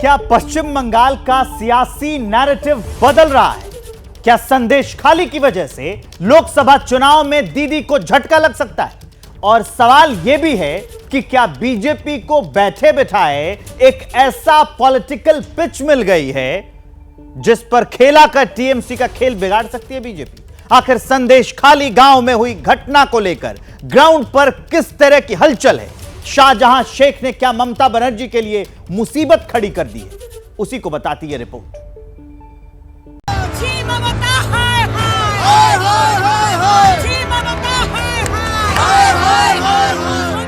क्या पश्चिम बंगाल का सियासी नैरेटिव बदल रहा है? क्या संदेश खाली की वजह से लोकसभा चुनाव में दीदी को झटका लग सकता है? और सवाल यह भी है कि क्या बीजेपी को बैठे बिठाए एक ऐसा पॉलिटिकल पिच मिल गई है जिस पर खेला कर टीएमसी का खेल बिगाड़ सकती है बीजेपी? आखिर संदेश खाली गांव में हुई घटना को लेकर ग्राउंड पर किस तरह की हलचल है? शाहजहां शेख ने क्या ममता बनर्जी के लिए मुसीबत खड़ी कर दी है? उसी को बताती है report.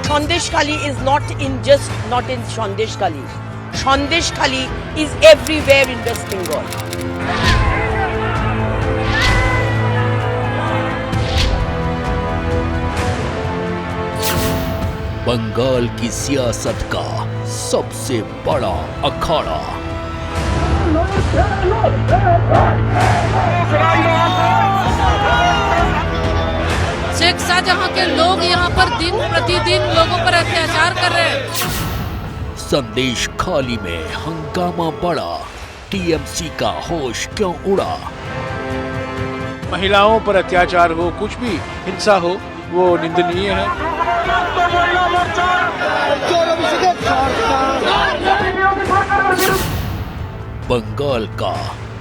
Shandesh-Khali is not in Shandesh-Khali. Shandesh-Khali is everywhere in West Bengal. Bengal की सियासत का सबसे बड़ा अखाड़ा। शेख शाहजहां के लोग यहाँ पर दिन प्रतिदिन लोगों पर अत्याचार कर रहे हैं। संदेश खाली में हंगामा बढ़ा, टीएमसी का होश क्यों उड़ा? महिलाओं पर अत्याचार हो, कुछ भी हिंसा हो, वो निंदनीय है। बंगाल का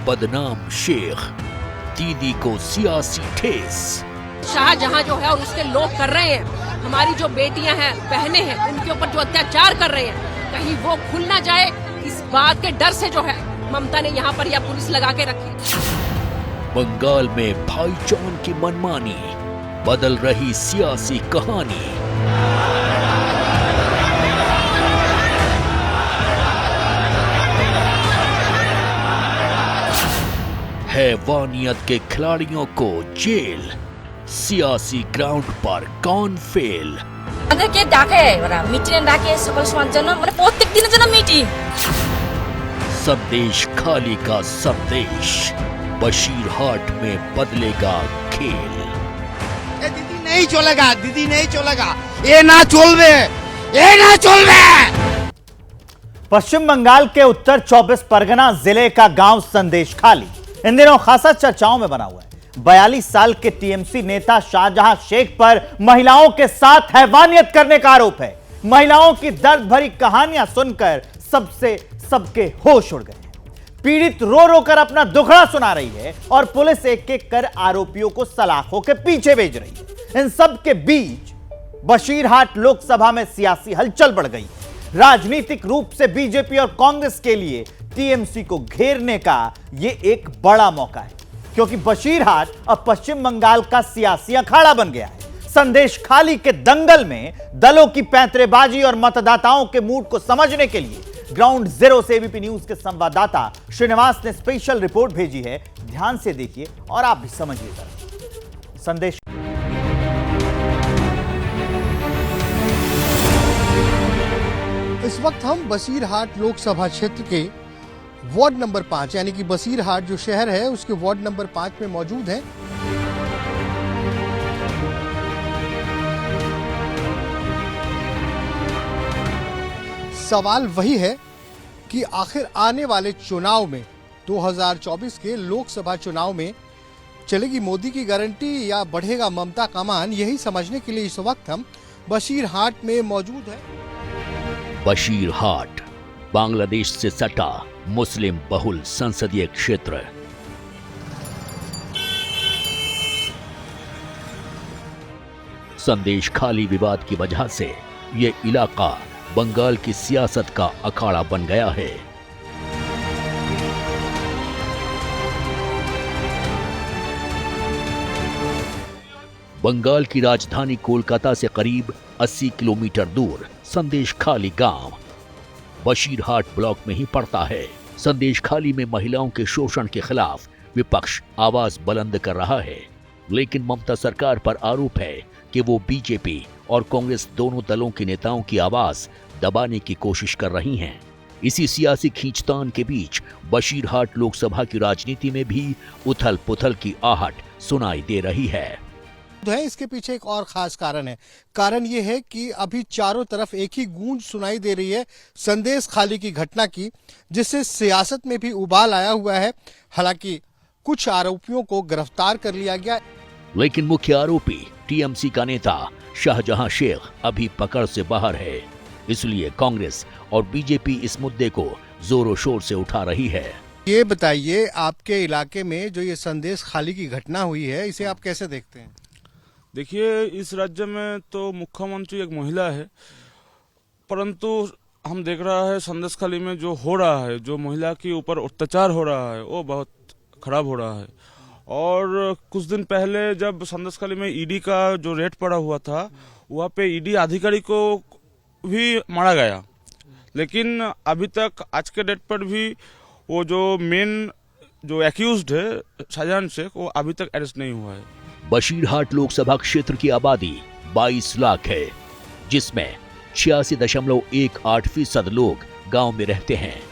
बदनाम शेख, दीदी को सियासी ठेस। शाहजहां जो है और उसके लोग कर रहे हैं, हमारी जो बेटियां हैं, बहनें हैं, उनके ऊपर जो अत्याचार कर रहे हैं, कहीं वो खुल ना जाए, इस बात के डर से जो है ममता ने यहाँ पर यह पुलिस लगा के रखी। बंगाल में भाईचान की मनमानी, बदल रही सियासी कहानी। हैवानियत के खिलाड़ियों को जेल, सियासी ग्राउंड पर कौन फेल? আমাদেরকে ডাকে ওরা মিটিং ডাকে সকল সমাজ জন্য মানে প্রত্যেক দিনের জন্য মিটিং। संदेश खाली का संदेश, बशीरहाट में बदलेगा खेल। दीदी नहीं चलेगा, दीदी नहीं चलेगा, ये ना चलबे, ये ना चलबे। पश्चिम बंगाल के उत्तर 24 परगना जिले का गांव संदेश खाली इन दिनों खासा चर्चाओं में बना हुआ है। 42 साल के टीएमसी नेता शाहजहां शेख पर महिलाओं के साथ हैवानियत करने का आरोप है। महिलाओं की दर्द भरी कहानियां सुनकर सबके होश उड़ गए। पीड़ित रो रो कर अपना दुखड़ा सुना रही है और पुलिस एक एक कर आरोपियों को सलाखों के पीछे भेज रही है। इन सब के बीच बशीरहाट लोकसभा में सियासी हलचल बढ़ गई। राजनीतिक रूप से बीजेपी और कांग्रेस के लिए टीएमसी को घेरने का यह एक बड़ा मौका है, क्योंकि बशीरहाट अब पश्चिम बंगाल का सियासी अखाड़ा बन गया है। संदेश खाली के दंगल में दलों की पैंतरेबाजी और मतदाताओं के मूड को समझने के लिए ग्राउंड जीरो से एबीपी न्यूज के संवाददाता श्रीनिवास ने स्पेशल रिपोर्ट भेजी है। ध्यान से देखिए और आप भी समझिए जरा। संदेश इस वक्त हम बशीरहाट लोकसभा क्षेत्र के वार्ड नंबर 5 यानी कि बशीरहाट जो शहर है उसके वार्ड नंबर 5 में मौजूद हैं। सवाल वही है कि आखिर आने वाले चुनाव में 2024 के लोकसभा चुनाव में चलेगी मोदी की गारंटी या बढ़ेगा ममता का मान? यही समझने के लिए इस वक्त हम बशीरहाट में मौजूद हैं। बशीरहाट बांग्लादेश से सटा मुस्लिम बहुल संसदीय क्षेत्र। संदेश खाली विवाद की वजह से यह इलाका बंगाल की सियासत का अखाड़ा बन गया है। बंगाल की राजधानी कोलकाता से करीब 80 किलोमीटर दूर संदेश खाली गांव बशीरहाट ब्लॉक में ही पड़ता है। संदेश खाली में महिलाओं के शोषण के खिलाफ विपक्ष आवाज बुलंद कर रहा है, लेकिन ममता सरकार पर आरोप है कि वो बीजेपी और कांग्रेस दोनों दलों के नेताओं की आवाज दबाने की कोशिश कर रही हैं। इसी सियासी खींचतान के बीच बशीरहाट लोकसभा की राजनीति में भी उथल पुथल की आहट सुनाई दे रही है। है, इसके पीछे एक और खास कारण है। कारण ये है कि अभी चारों तरफ एक ही गूंज सुनाई दे रही है संदेश खाली की घटना की, जिससे सियासत में भी उबाल आया हुआ है। हालांकि कुछ आरोपियों को गिरफ्तार कर लिया गया, लेकिन मुख्य आरोपी टीएमसी का नेता शाहजहां शेख अभी पकड़ से बाहर है। इसलिए कांग्रेस और बीजेपी इस मुद्दे को जोरों शोर से उठा रही है। ये बताइए, आपके इलाके में जो ये संदेश खाली की घटना हुई है, इसे आप कैसे देखते हैं? देखिए, इस राज्य में तो मुख्यमंत्री एक महिला है, परंतु हम देख रहा है संदेश खाली में जो हो रहा है, जो महिला के ऊपर अत्याचार हो रहा है, वो बहुत खराब हो रहा है। और कुछ दिन पहले जब संदेश खाली में ईडी का जो रेड पड़ा हुआ था, वहाँ पे ईडी अधिकारी को भी मारा गया, लेकिन अभी तक आज के डेट पर भी वो जो मेन जो एक्यूज्ड है शाहजहां शेख, वो अभी तक अरेस्ट नहीं हुआ है। बशीरहाट लोकसभा क्षेत्र की आबादी 22 लाख है, जिसमें 86.18% लोग गांव में रहते हैं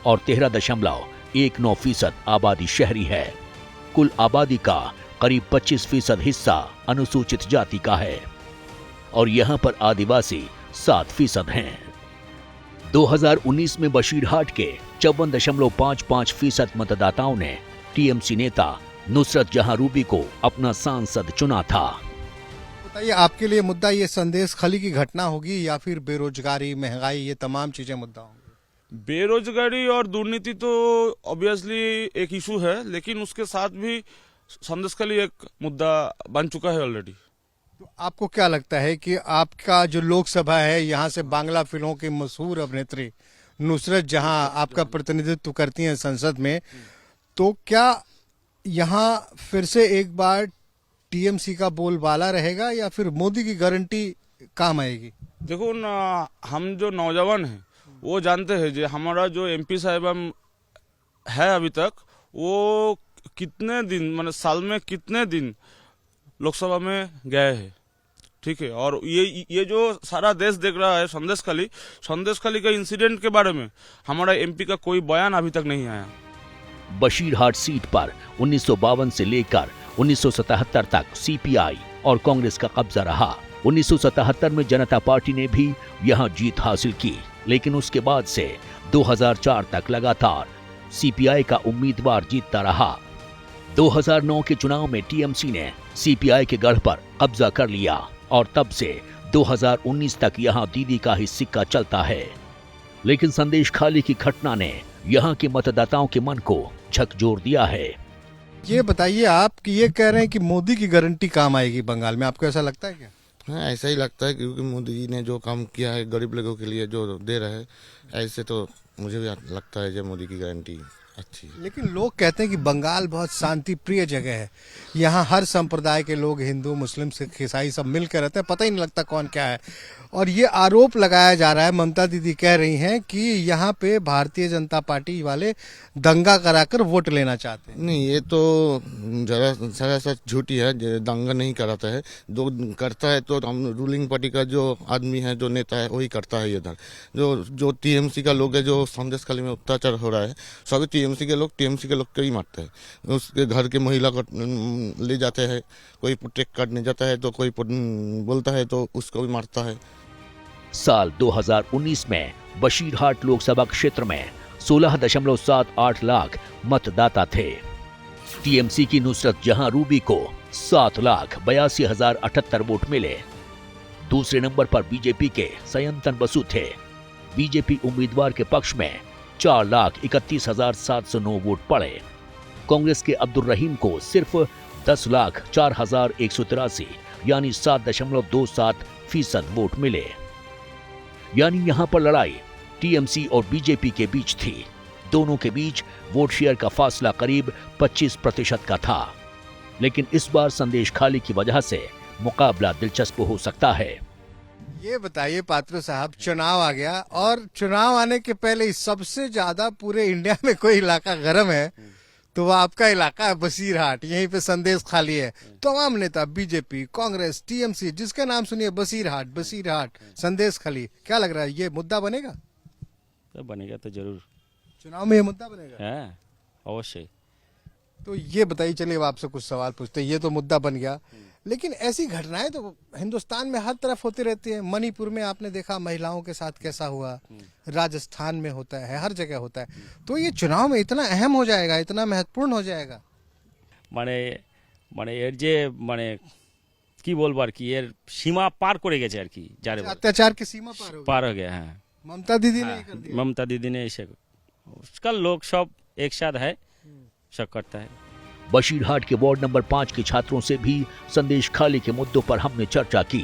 और 13.19% आबादी शहरी है। कुल आबादी का करीब 25% हिस्सा अनुसूचित जाति का है और यहां पर आदिवासी 7% हैं। 2019 में बशीरहाट के 54.55% मतदाताओं ने टीएमसी नेता नुसरत जहां रूबी को अपना सांसद चुना था। बताइए, आपके लिए मुद्दा ये संदेश खाली की घटना होगी या फिर बेरोजगारी, महंगाई, ये तमाम चीजें मुद्दा होंगी? बेरोजगारी और दुर्नीति तो ऑब्वियसली एक इशू है, लेकिन उसके साथ भी संदेश खाली एक मुद्दा बन चुका है ऑलरेडी। तो आपको क्या लगता है कि आपका जो लोकसभा है, यहाँ से बांग्ला फिल्मों की मशहूर अभिनेत्री नुसरत जहां आपका प्रतिनिधित्व करती हैं संसद में, तो क्या यहाँ फिर से एक बार टीएमसी का बोलबाला रहेगा या फिर मोदी की गारंटी काम आएगी? देखो ना, हम जो नौजवान हैं वो जानते हैं जो हमारा जो एमपी साहिब है अभी तक, वो कितने दिन माने साल में कितने दिन लोकसभा में गए हैं, ठीक है। और ये जो सारा देश देख रहा है संदेश खाली का इंसिडेंट के बारे में हमारा एमपी का कोई बयान अभी तक नहीं आया। बशीरहाट सीट पर 1952 से लेकर 1977 तक सीपीआई और कांग्रेस का कब्जा रहा। 1977 में जनता पार्टी ने भी यहां जीत हासिल की, लेकिन उसके बाद से 2004 तक लगातार सीपीआई का उम्मीदवार जीतता रहा। 2009 के चुनाव में टीएमसी ने सीपीआई के गढ़ पर कब्जा कर लिया और तब से 2019 तक यहां दीदी का ही सिक्का चलता है। लेकिन संदेश खाली की घटना ने यहां के मतदाताओं के मन को झकझोर दिया है। ये बताइए, आप कि ये कह रहे हैं कि मोदी की गारंटी काम आएगी बंगाल में, आपको ऐसा लगता है क्या? हाँ, ऐसा ही लगता है, क्योंकि मोदी जी ने जो काम किया है गरीब लोगों के लिए जो दे रहे हैं, ऐसे तो मुझे भी लगता है कि मोदी की गारंटी अच्छी है। लेकिन लोग कहते हैं कि बंगाल बहुत शांति प्रिय जगह है, यहाँ हर संप्रदाय के लोग, हिंदू, मुस्लिम, सिख, ईसाई सब मिलकर रहते हैं, पता ही नहीं लगता कौन क्या है। और ये आरोप लगाया जा रहा है, ममता दीदी कह रही हैं कि यहाँ पे भारतीय जनता पार्टी वाले दंगा कराकर वोट लेना चाहते हैं। नहीं, ये तो जरा सा झूठी है, दंगा नहीं कराता है। जो करता है तो हम रूलिंग पार्टी का जो आदमी है, जो नेता है, वही करता है। इधर जो टीएमसी का लोग है, जो संदेश खाली में अत्याचार हो रहा है, सभी टीएमसी के लोग को ही मारते हैं। उसके घर के महिला को ले जाते हैं, कोई प्रोटेक्ट करने जाता है तो कोई बोलता है तो उसको भी मारता है। साल 2019 में बशीरहाट लोकसभा क्षेत्र में 16.78 लाख मतदाता थे। टीएमसी की नुसरत जहां रूबी को 7,82,078 वोट मिले। दूसरे नंबर पर बीजेपी के सयंतन बसु थे। बीजेपी उम्मीदवार के पक्ष में 4,31,709 वोट पड़े। कांग्रेस के अब्दुल रहीम को सिर्फ 10,04,183 यानी 7.27% वोट मिले। यानी यहां पर लड़ाई टीएमसी और बीजेपी के बीच थी। दोनों के बीच वोट शेयर का फासला करीब 25% का था। लेकिन इस बार संदेश खाली की वजह से मुकाबला दिलचस्प हो सकता है। ये बताइए पात्रो साहब, चुनाव आ गया और चुनाव आने के पहले सबसे ज्यादा पूरे इंडिया में कोई इलाका गर्म है तो वो आपका इलाका है बशीरहाट। यहीं पे संदेश खाली है। तमाम नेता बीजेपी, कांग्रेस, टीएमसी, जिसका नाम सुनिए बशीरहाट, संदेश खाली। क्या लग रहा है, ये मुद्दा बनेगा? तो बनेगा तो जरूर, चुनाव में ये मुद्दा बनेगा। है अवश्य। तो ये बताइए, चलिए अब आपसे कुछ सवाल पूछते हैं। ये तो मुद्दा बन गया, लेकिन ऐसी घटनाएं तो हिंदुस्तान में हर तरफ होती रहती है। मणिपुर में आपने देखा महिलाओं के साथ कैसा हुआ, राजस्थान में होता है, हर जगह होता है। तो ये चुनाव में इतना अहम हो जाएगा, इतना महत्वपूर्ण हो जाएगा। মানে মানে এর যে মানে কি বলবো আর কি, এর সীমা পার করে গেছে আর কি, যারে বলে। अत्याचार की सीमा पार हो गया। हाँ, ममता दीदी ने ये कर दिया। ममता दीदी ने इसे, उसका लोग सब एक साथ है, सब करता है। बशीरहाट के वार्ड नंबर 5 के छात्रों से भी संदेश खाली के मुद्दों पर हमने चर्चा की।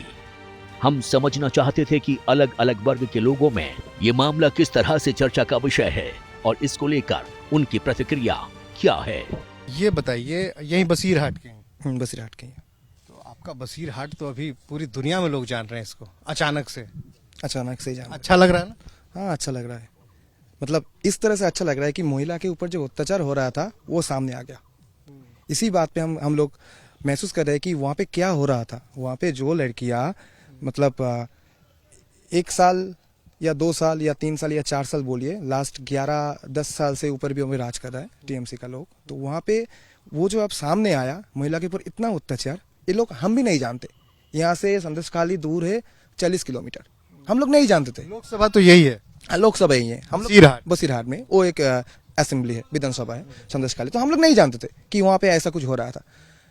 हम समझना चाहते थे कि अलग अलग वर्ग के लोगों में ये मामला किस तरह से चर्चा का विषय है और इसको लेकर उनकी प्रतिक्रिया क्या है। ये बताइए, यही बसीरहाट के हैं? बसीरहाट के हैं। तो आपका बसीरहाट तो अभी पूरी दुनिया में लोग जान रहे हैं इसको, अचानक से ही जान। अच्छा लग रहा है ना? हाँ, अच्छा लग रहा है। मतलब इस तरह से अच्छा लग रहा है कि महिला के ऊपर जो अत्याचार हो रहा था वो सामने आ गया। इसी बात पे हम लोग महसूस कर रहे हैं कि वहाँ पे क्या हो रहा था। वहाँ पे जो लड़कियाँ मतलब 1 साल या 2 साल या 3 साल या 4 साल बोलिए, लास्ट 11-10 साल से ऊपर भी हमें राज कर रहा है टीएमसी का लोग। तो वहाँ पे वो जो अब सामने आया महिला के ऊपर इतना अत्याचार, ये लोग हम भी नहीं जानते। यहाँ से संदेश खाली दूर है 40 किलोमीटर, हम लोग नहीं जानते थे। लोकसभा तो यही है, लोकसभा यही है। हम बसीरहाट में वो एक असेंबली है, विधानसभा है संदेश खाली। तो हम लोग नहीं जानते थे कि वहाँ पे ऐसा कुछ हो रहा था।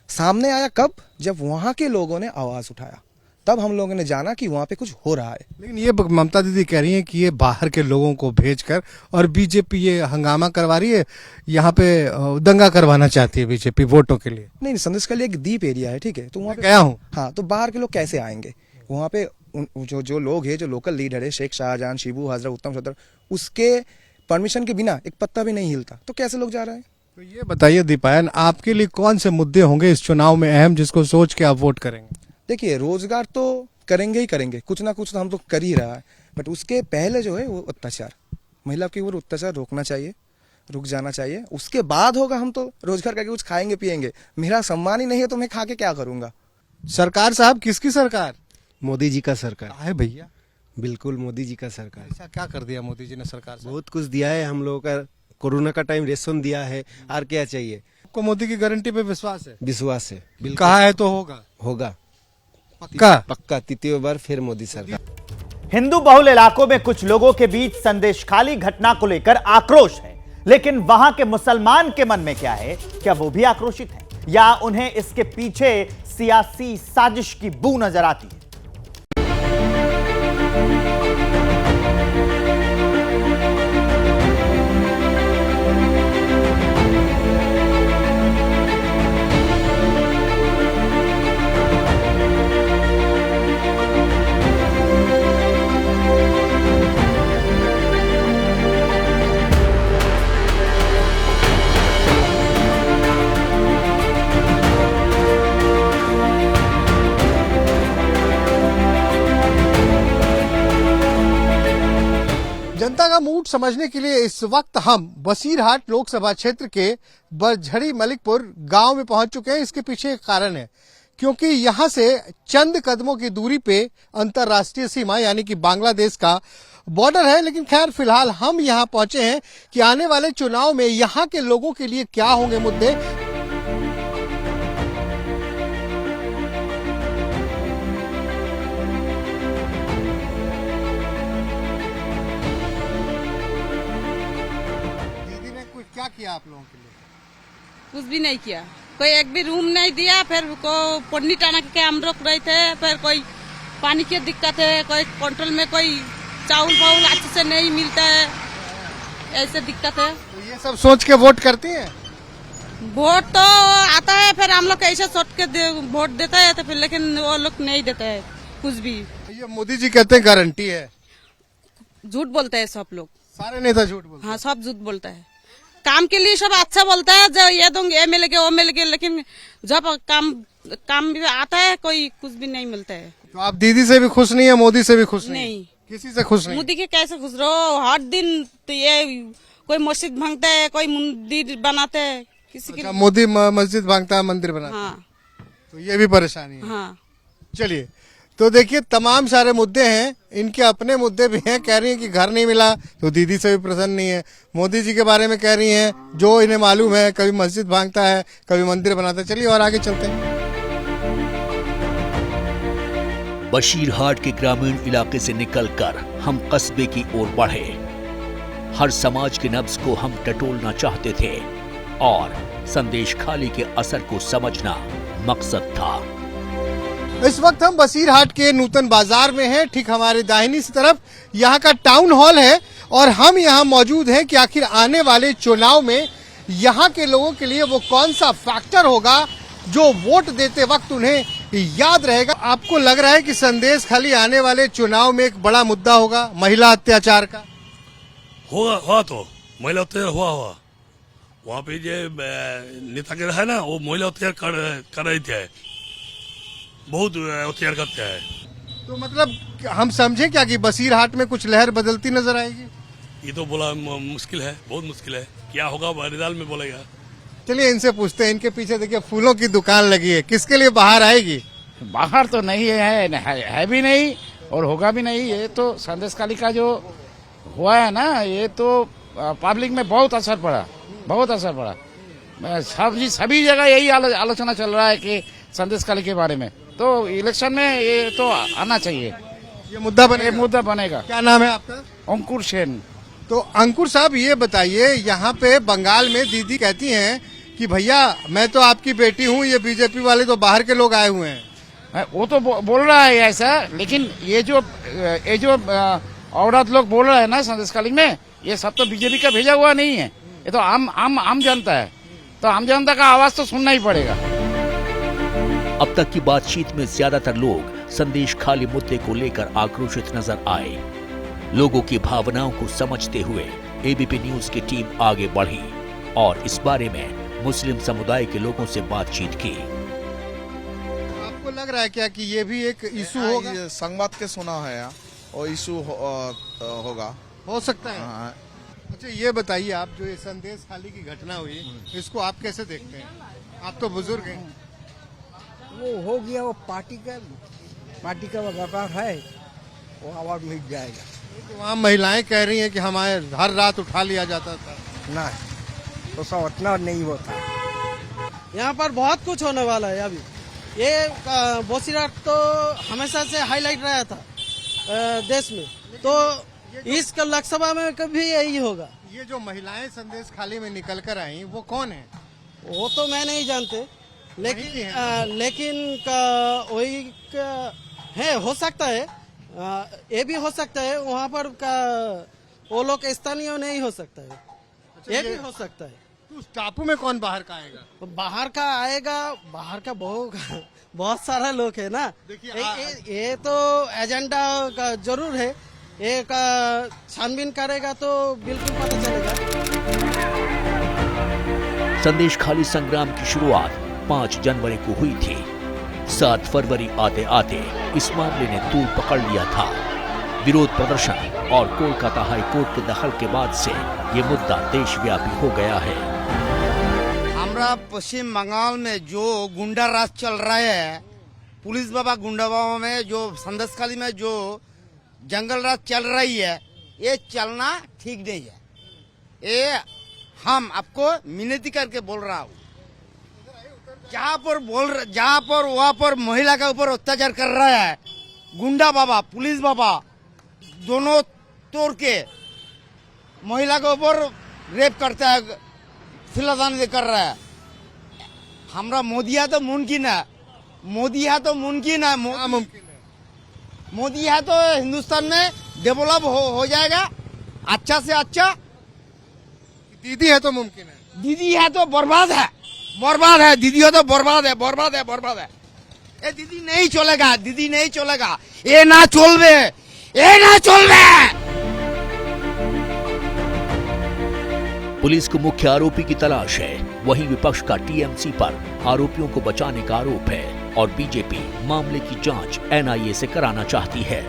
सामने आया कब? जब वहाँ के लोगों ने आवाज उठाया, तब हम लोगों ने जाना कि वहाँ पे कुछ हो रहा है। लेकिन ये ममता दीदी कह रही हैं कि ये बाहर के लोगों को भेजकर, और बीजेपी ये हंगामा करवा रही है, यहाँ पे दंगा करवाना चाहती है बीजेपी वोटों के लिए। नहीं, संदेश खाली एक दीप एरिया है, ठीक है। तो वहाँ गया हूँ। हाँ, तो बाहर के लोग कैसे आएंगे वहाँ पे? जो लोग है, जो लोकल लीडर है, शेख शाहजहां, शिबू हाजरा, उत्तम सदर, उसके परमिशन के बिना एक पत्ता भी नहीं हिलता, तो कैसे लोग जा रहे हैं? तो ये बताइए दीपायन, आपके लिए कौन से मुद्दे होंगे इस चुनाव में अहम, जिसको सोच के आप वोट करेंगे? देखिए, रोजगार तो करेंगे ही करेंगे, कुछ ना कुछ तो हम तो कर ही रहा है। बट उसके पहले जो है वो अत्याचार, महिला के ऊपर अत्याचार रोकना चाहिए, रुक जाना चाहिए। उसके बाद होगा, हम तो रोजगार करके कुछ खाएंगे पिएंगे। मेरा सम्मान ही नहीं है तो मैं खा के क्या करूंगा? सरकार साहब, किसकी सरकार? मोदी जी का सरकार है भैया। बिल्कुल मोदी जी का सरकार। ऐसा क्या कर दिया मोदी जी ने सरकार से? बहुत कुछ दिया है हम लोगों का। कोरोना का टाइम रेशन दिया है, और क्या चाहिए? आपको मोदी की गारंटी पे विश्वास है? विश्वास है, बिल्कुल। कहा है तो होगा पक्का 3य बार फिर मोदी सरकार। हिंदू बहुल इलाकों में कुछ लोगों के बीच संदेश खाली घटना को लेकर आक्रोश है, लेकिन वहां के मुसलमान के मन में क्या है? क्या वो भी आक्रोशित हैं या उन्हें इसके पीछे सियासी साजिश की बू नजर आती है? जनता का मूड समझने के लिए इस वक्त हम बसीरहाट लोकसभा क्षेत्र के बरझड़ी मलिकपुर गांव में पहुंच चुके हैं। इसके पीछे एक कारण है, क्योंकि यहां से चंद कदमों की दूरी पे अंतर्राष्ट्रीय सीमा यानी कि बांग्लादेश का बॉर्डर है। लेकिन खैर, फिलहाल हम यहां पहुंचे हैं कि आने वाले चुनाव में यहां के लोगों के लिए क्या होंगे मुद्दे। क्या किया आप लोगों के लिए? कुछ भी नहीं किया, कोई एक भी रूम नहीं दिया। फिर को पन्नी टाना के हम रोक रहे थे। फिर कोई पानी की दिक्कत है, कोई कंट्रोल में कोई चावल फावल अच्छे से नहीं मिलता है, ऐसे दिक्कत है। तो ये सब सोच के वोट करती हैं? वोट तो आता है, फिर हम लोग ऐसे सोच के वोट देता है, तो फिर लेकिन वो लोग नहीं देता है कुछ भी। ये मोदी जी कहते हैं गारंटी है, झूठ बोलते हैं सब लोग। सारे नेता झूठ बोलते हैं। हाँ, सब झूठ बोलता है। काम के लिए सब अच्छा बोलता है, जो ये दूंगे ये मिलेगा वो मिलेगा, लेकिन जब काम भी आता है कोई कुछ भी नहीं मिलता है। तो आप दीदी से भी खुश नहीं है, मोदी से भी खुश नहीं? किसी से खुश नहीं? मोदी के कैसे खुश रहो? हर दिन तो ये कोई मस्जिद भांगता है, कोई मंदिर बनाते है, किसी के मोदी मस्जिद भांगता है, मंदिर बनाता है। हाँ, तो ये भी परेशानी है। हाँ, चलिए, तो देखिए, तमाम सारे मुद्दे हैं, इनके अपने मुद्दे भी हैं। कह रही हैं कि घर नहीं मिला तो दीदी से भी प्रसन्न नहीं है। मोदी जी के बारे में कह रही हैं, जो इन्हें मालूम है, कभी मस्जिद भांगता है, कभी मंदिर बनाता है। चलिए और आगे चलते हैं। बशीरहाट के ग्रामीण इलाके से निकलकर हम कस्बे की ओर बढ़े। हर समाज के नब्ज को हम टटोलना चाहते थे और संदेश खाली के असर को समझना मकसद था। इस वक्त हम बसीरहाट के नूतन बाजार में हैं। ठीक हमारे दाहिनी तरफ यहाँ का टाउन हॉल है और हम यहाँ मौजूद हैं कि आखिर आने वाले चुनाव में यहाँ के लोगों के लिए वो कौन सा फैक्टर होगा जो वोट देते वक्त उन्हें याद रहेगा। आपको लग रहा है कि संदेश खाली आने वाले चुनाव में एक बड़ा मुद्दा होगा महिला अत्याचार का? हुआ तो महिला अत्याचार हुआ वहाँ पे जो नेता के है ना, वो महिला अत्याचार कर रहे थे, बहुत अत्याचार करते हैं। तो मतलब हम समझे क्या कि बसीरहाट में कुछ लहर बदलती नजर आएगी? ये तो बोला मुश्किल है, बहुत मुश्किल है। क्या होगा रिजल्ट में बोलेगा। चलिए इनसे पूछते हैं। इनके पीछे देखिए फूलों की दुकान लगी है, किसके लिए बाहर आएगी? बाहर तो नहीं है भी नहीं और होगा भी नहीं। ये तो संदेश खाली का जो हुआ है ना, ये तो पब्लिक में बहुत असर पड़ा, बहुत असर पड़ा। सभी जगह यही आलोचना चल रहा है कि संदेश खाली के बारे में। तो इलेक्शन में ये तो आना चाहिए, ये मुद्दा बनेगा। क्या नाम है आपका? अंकुर सेन। तो अंकुर साहब ये बताइए, यहाँ पे बंगाल में दीदी कहती हैं कि भैया मैं तो आपकी बेटी हूँ, ये बीजेपी वाले तो बाहर के लोग आए हुए हैं। वो तो बोल रहा है ऐसा, लेकिन ये जो औरत लोग बोल रहे हैं ना संदेश खाली में, ये सब तो बीजेपी का भेजा हुआ नहीं है। ये तो आम जनता है, तो आम जनता का आवाज तो सुनना ही पड़ेगा। अब तक की बातचीत में ज्यादातर लोग संदेश खाली मुद्दे को लेकर आक्रोशित नजर आए। लोगों की भावनाओं को समझते हुए एबीपी न्यूज की टीम आगे बढ़ी और इस बारे में मुस्लिम समुदाय के लोगों से बातचीत की। आपको लग रहा है क्या कि ये भी एक इशू होगा? संवाद के सुना है यहाँ, और इशू होगा, हो सकता है। अच्छा ये बताइए, आप जो ये संदेश खाली की घटना हुई, इसको आप कैसे देखते हैं? आप तो बुजुर्ग हैं। वो हो गया, वो पार्टी का व्यापार है, वो अवार्ड मिल जाएगा। तो वहाँ महिलाएं कह रही हैं कि हमारे हर रात उठा लिया जाता था। नहीं, तो सब उतना नहीं होता। यहाँ पर बहुत कुछ होने वाला है अभी। ये बसीरहाट तो हमेशा से हाईलाइट रहा था देश में, तो इस लोकसभा में कभी यही होगा। ये जो महिलाएं संदेश खाली में निकल कर आई, वो कौन है? वो तो मैं नहीं जानते, लेकिन वही है, हो सकता है, ये भी हो सकता है वहाँ पर वो लोग स्थानीय नहीं हो सकता है। ये भी हो सकता है। तो उस टापू में कौन बाहर का आएगा? तो बाहर का आएगा, बाहर का बहुत सारा लोग है ना। ये तो एजेंडा का जरूर है, एक छानबीन करेगा तो बिल्कुल पता चलेगा। संदेश खाली संग्राम की शुरुआत 5 जनवरी को हुई थी। 7 फरवरी आते आते इस मामले ने तूल पकड़ लिया था। विरोध प्रदर्शन और कोलकाता हाई कोर्ट के दखल के बाद से ये मुद्दा देशव्यापी हो गया है। हमारा पश्चिम बंगाल में जो गुंडा राज चल रहा है, पुलिस बाबा गुंडा बाबा में जो संदेश खाली में जो जंगल राज चल रही है, ये चलना ठीक नहीं है। ये हम आपको मिनती करके बोल रहा हूँ। जहाँ पर वहाँ पर महिला के ऊपर अत्याचार कर रहा है गुंडा बाबा, पुलिस बाबा दोनों तोड़ के महिला के ऊपर रेप करता है, फिलहाल कर रहा है। हमारा मोदी है तो मुमकिन है, मोदी है तो मुमकिन है, मोदी है तो हिंदुस्तान में डेवलप हो जाएगा अच्छा से अच्छा। दीदी है तो मुमकिन है, दीदी है तो बर्बाद है, बर्बाद है। दीदी हो तो बर्बाद है, बर्बाद है, बर्बाद है। ये दीदी नहीं चलेगा, दीदी नहीं चलेगा। ये ना चलबे, ये ना चलबे। पुलिस को मुख्य आरोपी की तलाश है, वहीं विपक्ष का टीएमसी पर आरोपियों को बचाने का आरोप है और बीजेपी मामले की जांच एनआईए से कराना चाहती है।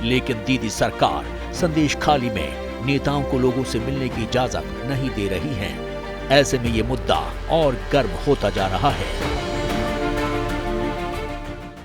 लेकिन दीदी सरकार संदेश खाली में नेताओं को लोगों से मिलने की इजाजत नहीं दे रही है। ऐसे में ये मुद्दा और गर्म होता जा रहा है।